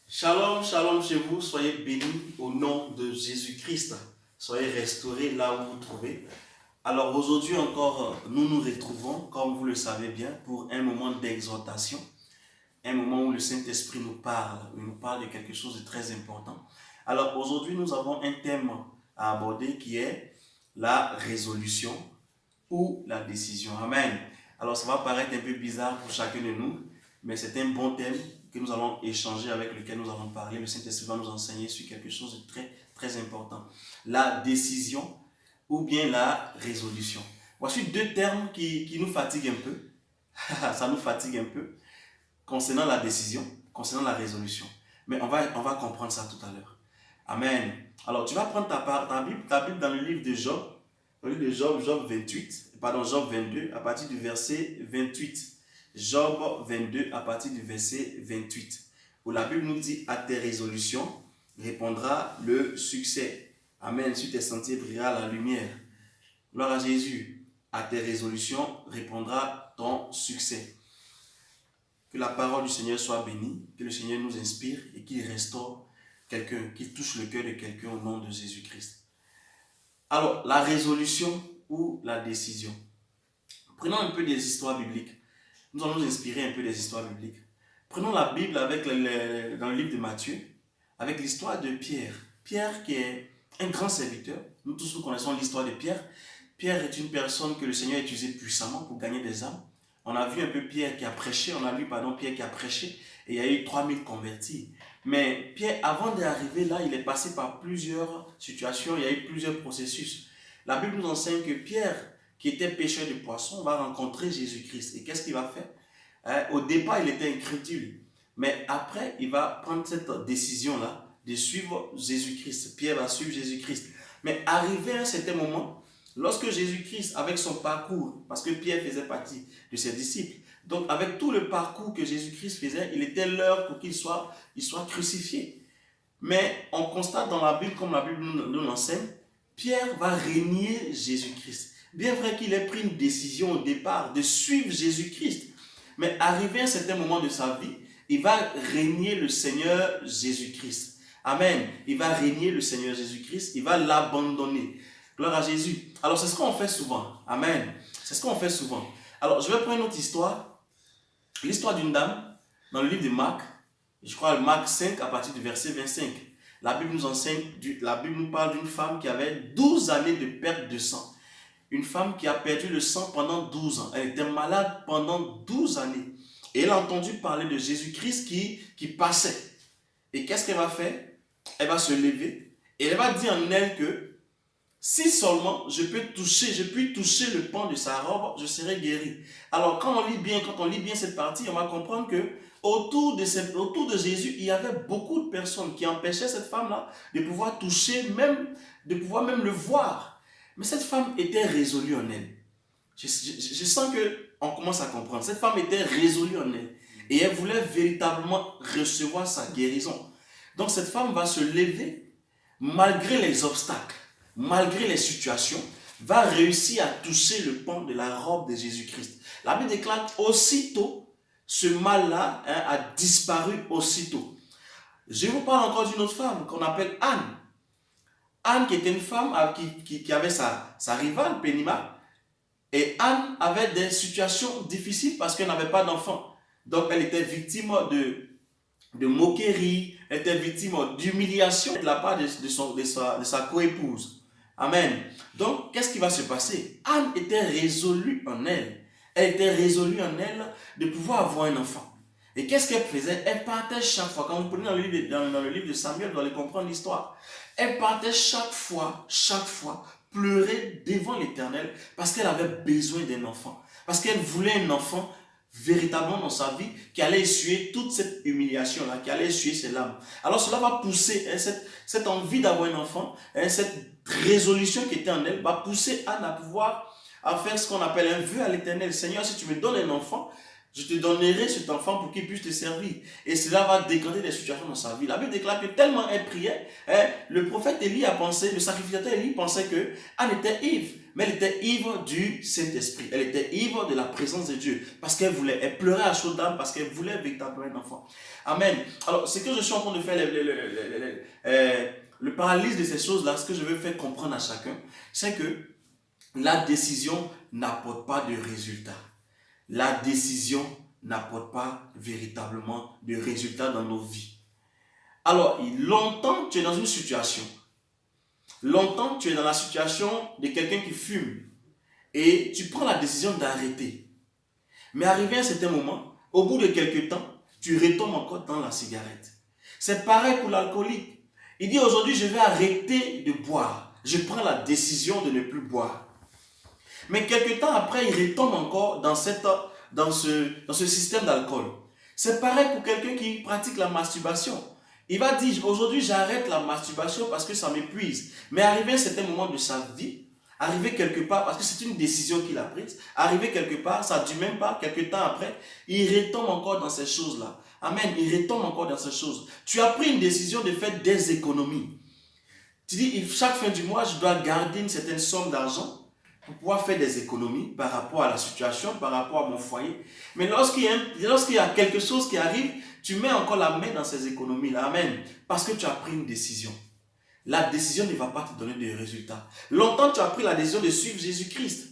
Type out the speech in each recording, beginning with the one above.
Shalom, shalom chez vous, soyez bénis au nom de Jésus-Christ. Soyez restaurés là où vous vous trouvez. Alors aujourd'hui encore, nous nous retrouvons, comme vous le savez bien, pour un moment d'exhortation. Un moment où le Saint-Esprit nous parle de quelque chose de très important. Alors aujourd'hui, nous avons un thème à aborder qui est la résolution ou la décision. Amen. Alors ça va paraître un peu bizarre pour chacun de nous, mais c'est un bon thème que nous allons échanger, avec lequel nous allons parler. Le Saint-Esprit va nous enseigner sur quelque chose de très, très important. La décision ou bien la résolution. Voici deux termes qui nous fatiguent un peu. Ça nous fatigue un peu concernant la décision, concernant la résolution. Mais on va comprendre ça tout à l'heure. Amen. Alors tu vas prendre ta Bible dans le livre de Job, Job 22, à partir du verset 28. Job 22, à partir du verset 28. Où la Bible nous dit: à tes résolutions répondra le succès. Amen. Sur tes sentiers brillera la lumière. Gloire à Jésus. À tes résolutions répondra ton succès. Que la parole du Seigneur soit bénie, que le Seigneur nous inspire et qu'il restaure quelqu'un, qu'il touche le cœur de quelqu'un au nom de Jésus-Christ. Alors, la résolution ou la décision. Prenons un peu des histoires bibliques. Nous allons nous inspirer un peu des histoires bibliques. Prenons la Bible dans le livre de Matthieu, avec l'histoire de Pierre. Pierre qui est un grand serviteur. Nous tous nous connaissons l'histoire de Pierre. Pierre est une personne que le Seigneur a utilisée puissamment pour gagner des âmes. On a vu un peu Pierre qui a prêché, Pierre qui a prêché, et il y a eu 3000 convertis. Mais Pierre, avant d'arriver là, il est passé par plusieurs situations, il y a eu plusieurs processus. La Bible nous enseigne que Pierre, qui était pêcheur de poissons, va rencontrer Jésus-Christ. Et qu'est-ce qu'il va faire? Au départ, il était incrédule. Mais après, il va prendre cette décision-là de suivre Jésus-Christ. Pierre va suivre Jésus-Christ. Mais arrivé à un certain moment, lorsque Jésus-Christ, avec son parcours, parce que Pierre faisait partie de ses disciples, donc avec tout le parcours que Jésus-Christ faisait, il était l'heure pour qu'il soit crucifié. Mais on constate dans la Bible, comme la Bible nous l'enseigne, Pierre va régner Jésus-Christ. Bien vrai qu'il ait pris une décision au départ de suivre Jésus-Christ, mais arrivé à un certain moment de sa vie, il va régner le Seigneur Jésus-Christ. Amen. Il va régner le Seigneur Jésus-Christ, il va l'abandonner. Gloire à Jésus. Alors c'est ce qu'on fait souvent. Amen. C'est ce qu'on fait souvent. Alors je vais prendre une autre histoire. L'histoire d'une dame dans le livre de Marc. Je crois Marc 5 à partir du verset 25. La Bible nous parle d'une femme qui avait 12 années de perte de sang. Une femme qui a perdu le sang pendant 12 ans. Elle était malade pendant 12 années. Et elle a entendu parler de Jésus-Christ qui passait. Et qu'est-ce qu'elle va faire? Elle va se lever et elle va dire en elle que si seulement je puis toucher le pan de sa robe, je serai guéri. Alors quand on lit bien cette partie, on va comprendre que autour de Jésus, il y avait beaucoup de personnes qui empêchaient cette femme-là de pouvoir toucher, de pouvoir même le voir. Mais cette femme était résolue en elle. Je sens qu'on commence à comprendre. Cette femme était résolue en elle. Et elle voulait véritablement recevoir sa guérison. Donc cette femme va se lever malgré les obstacles, malgré les situations, va réussir à toucher le pan de la robe de Jésus-Christ. La Bible déclare aussitôt, ce mal-là a disparu aussitôt. Je vous parle encore d'une autre femme qu'on appelle Anne. Anne qui était une femme qui avait sa rivale, Pénima. Et Anne avait des situations difficiles parce qu'elle n'avait pas d'enfant. Donc elle était victime de moquerie, elle était victime d'humiliation de la part de sa coépouse. Amen. Donc, qu'est-ce qui va se passer? Anne était résolue en elle. Elle était résolue en elle de pouvoir avoir un enfant. Et qu'est-ce qu'elle faisait? Elle partait chaque fois. Quand vous prenez dans le livre de Samuel, vous allez comprendre l'histoire. Elle partait chaque fois, pleurer devant l'Éternel parce qu'elle avait besoin d'un enfant. Parce qu'elle voulait un enfant véritablement dans sa vie qui allait essuyer toute cette humiliation-là, qui allait essuyer ses larmes. Alors cela va pousser cette envie d'avoir un enfant, cette résolution qui était en elle, va pousser Anne à faire ce qu'on appelle un vœu à l'Éternel. Seigneur, si tu me donnes un enfant, je te donnerai cet enfant pour qu'il puisse te servir. Et cela va décanter des situations dans sa vie. La Bible déclare que tellement elle priait, le prophète Élie a pensé, le sacrificateur Élie pensait que Anne était ivre. mais elle était ivre du Saint-Esprit. Elle était ivre de la présence de Dieu. Parce qu'elle voulait, elle pleurait à chaudes larmes parce qu'elle voulait véritablement un enfant. Amen. Alors, ce que je suis en train de faire, le parallèle de ces choses-là, ce que je veux faire comprendre à chacun, c'est que la décision n'apporte pas de résultat. La décision n'apporte pas véritablement de résultat dans nos vies. Alors, longtemps, tu es dans une situation. Longtemps, tu es dans la situation de quelqu'un qui fume. Et tu prends la décision d'arrêter. Mais arrivé à un certain moment, au bout de quelques temps, tu retombes encore dans la cigarette. C'est pareil pour l'alcoolique. Il dit aujourd'hui, je vais arrêter de boire. Je prends la décision de ne plus boire. Mais quelques temps après, il retombe encore dans ce système d'alcool. C'est pareil pour quelqu'un qui pratique la masturbation. Il va dire, aujourd'hui j'arrête la masturbation parce que ça m'épuise. Mais arrivé à un certain moment de sa vie, arrivé quelque part, parce que c'est une décision qu'il a prise, arrivé quelque part, ça ne dure même pas, quelques temps après, il retombe encore dans ces choses-là. Amen, il retombe encore dans ces choses. Tu as pris une décision de faire des économies. Tu dis, chaque fin du mois, je dois garder une certaine somme d'argent pour pouvoir faire des économies par rapport à la situation, par rapport à mon foyer. Mais lorsqu'il y a quelque chose qui arrive, tu mets encore la main dans ces économies-là. Amen. Parce que tu as pris une décision. La décision ne va pas te donner de résultats. Longtemps, tu as pris la décision de suivre Jésus-Christ.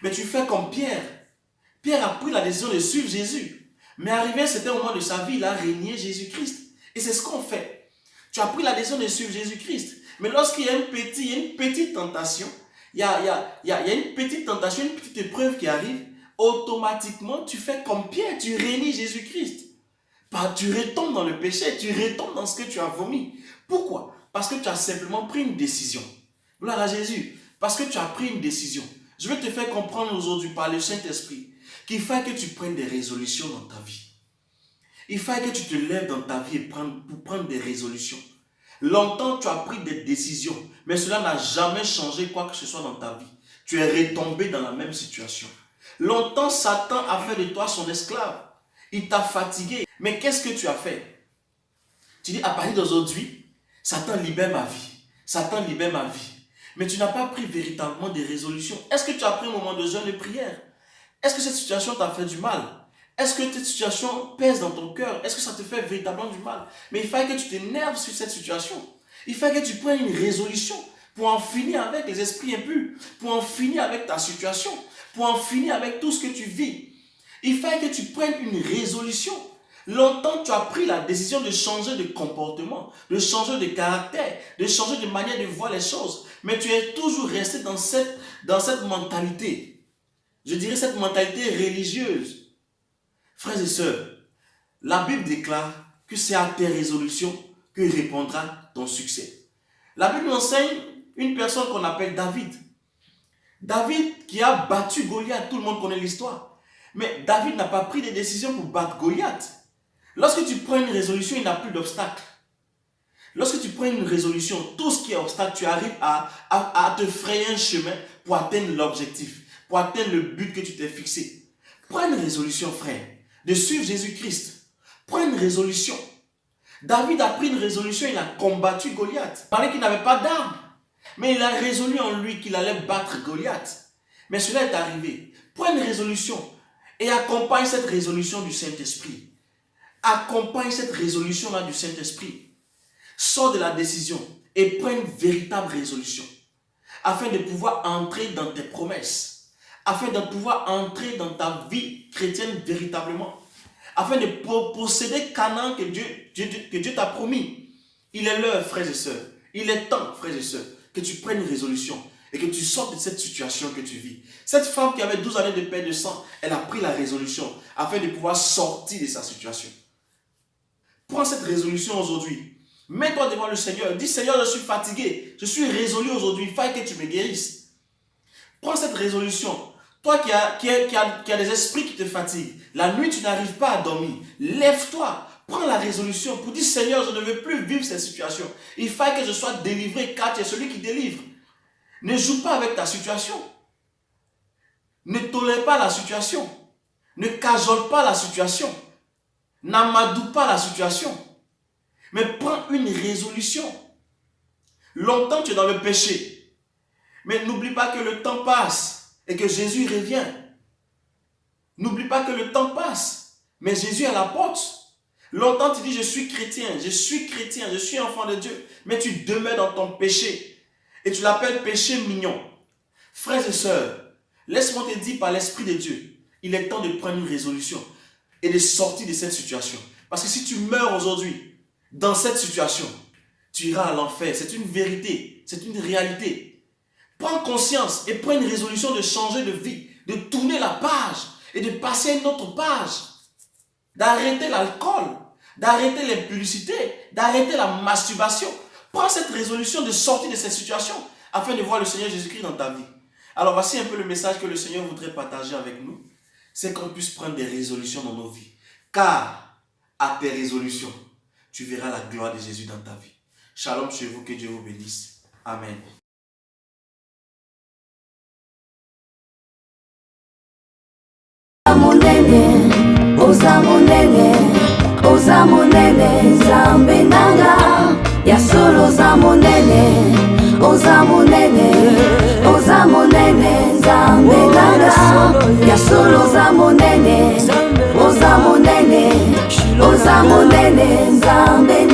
Mais tu fais comme Pierre. Pierre a pris la décision de suivre Jésus. Mais arrivé à un certain moment de sa vie, il a régné Jésus-Christ. Et c'est ce qu'on fait. Tu as pris la décision de suivre Jésus-Christ. Mais lorsqu'il y a une petite tentation, il y a une petite tentation, une petite épreuve qui arrive, automatiquement, tu fais comme Pierre, tu régnes Jésus-Christ. Tu retombes dans le péché, tu retombes dans ce que tu as vomi. Pourquoi? Parce que tu as simplement pris une décision. Gloire à Jésus. Parce que tu as pris une décision. Je vais te faire comprendre aujourd'hui par le Saint-Esprit qu'il faut que tu prennes des résolutions dans ta vie. Il faut que tu te lèves dans ta vie pour prendre des résolutions. Longtemps, tu as pris des décisions, mais cela n'a jamais changé quoi que ce soit dans ta vie. Tu es retombé dans la même situation. Longtemps, Satan a fait de toi son esclave. Il t'a fatigué. Mais qu'est-ce que tu as fait? Tu dis, à partir d'aujourd'hui, Satan libère ma vie. Satan libère ma vie. Mais tu n'as pas pris véritablement des résolutions. Est-ce que tu as pris un moment de jeûne et prière? Est-ce que cette situation t'a fait du mal? Est-ce que cette situation pèse dans ton cœur? Est-ce que ça te fait véritablement du mal? Mais il faut que tu t'énerves sur cette situation. Il faut que tu prennes une résolution pour en finir avec les esprits impurs, pour en finir avec ta situation, pour en finir avec tout ce que tu vis. Il faut que tu prennes une résolution. Longtemps, tu as pris la décision de changer de comportement, de changer de caractère, de changer de manière de voir les choses. Mais tu es toujours resté dans cette mentalité. Je dirais cette mentalité religieuse. Frères et sœurs, la Bible déclare que c'est à tes résolutions que répondra ton succès. La Bible enseigne une personne qu'on appelle David. David qui a battu Goliath, tout le monde connaît l'histoire. Mais David n'a pas pris de décision pour battre Goliath. Lorsque tu prends une résolution, il n'y a plus d'obstacle. Lorsque tu prends une résolution, tout ce qui est obstacle, tu arrives à te frayer un chemin pour atteindre l'objectif, pour atteindre le but que tu t'es fixé. Prends une résolution, frère, de suivre Jésus-Christ. Prends une résolution. David a pris une résolution, il a combattu Goliath. Il parlait qu'il n'avait pas d'armes, mais il a résolu en lui qu'il allait battre Goliath. Mais cela est arrivé. Prends une résolution et accompagne cette résolution du Saint-Esprit. Accompagne cette résolution-là du Saint-Esprit. Sors de la décision et prends une véritable résolution afin de pouvoir entrer dans tes promesses, afin de pouvoir entrer dans ta vie chrétienne véritablement, afin de posséder Canaan que Dieu t'a promis. Il est l'heure, frères et sœurs, il est temps, frères et sœurs, que tu prennes une résolution et que tu sortes de cette situation que tu vis. Cette femme qui avait 12 années de perte de sang, elle a pris la résolution afin de pouvoir sortir de sa situation. Prends cette résolution aujourd'hui. Mets-toi devant le Seigneur. Dis, Seigneur, je suis fatigué. Je suis résolu aujourd'hui. Il faut que tu me guérisses. Prends cette résolution. Toi qui as des esprits qui te fatiguent. La nuit, tu n'arrives pas à dormir. Lève-toi. Prends la résolution pour dire, Seigneur, je ne veux plus vivre cette situation. Il faut que je sois délivré car tu es celui qui délivre. Ne joue pas avec ta situation. Ne tolère pas la situation. Ne cajole pas la situation. N'amadoue pas la situation. Mais prends une résolution. Longtemps tu es dans le péché. Mais n'oublie pas que le temps passe et que Jésus revient. N'oublie pas que le temps passe, mais Jésus est à la porte. Longtemps tu dis je suis chrétien, je suis enfant de Dieu, mais tu demeures dans ton péché et tu l'appelles péché mignon. Frères et sœurs, laisse-moi te dire par l'Esprit de Dieu, il est temps de prendre une résolution et de sortir de cette situation. Parce que si tu meurs aujourd'hui dans cette situation, tu iras à l'enfer. C'est une vérité, c'est une réalité. Prends conscience et prends une résolution de changer de vie, de tourner la page et de passer à une autre page. D'arrêter l'alcool, d'arrêter l'impudicité, d'arrêter la masturbation. Prends cette résolution de sortir de cette situation afin de voir le Seigneur Jésus-Christ dans ta vie. Alors voici un peu le message que le Seigneur voudrait partager avec nous. C'est qu'on puisse prendre des résolutions dans nos vies. Car à tes résolutions, tu verras la gloire de Jésus dans ta vie. Shalom chez vous, que Dieu vous bénisse. Amen. Oza monene Nzambe nanga ya solo oza monene Nzambe nanga ya solo oza monene Nzambe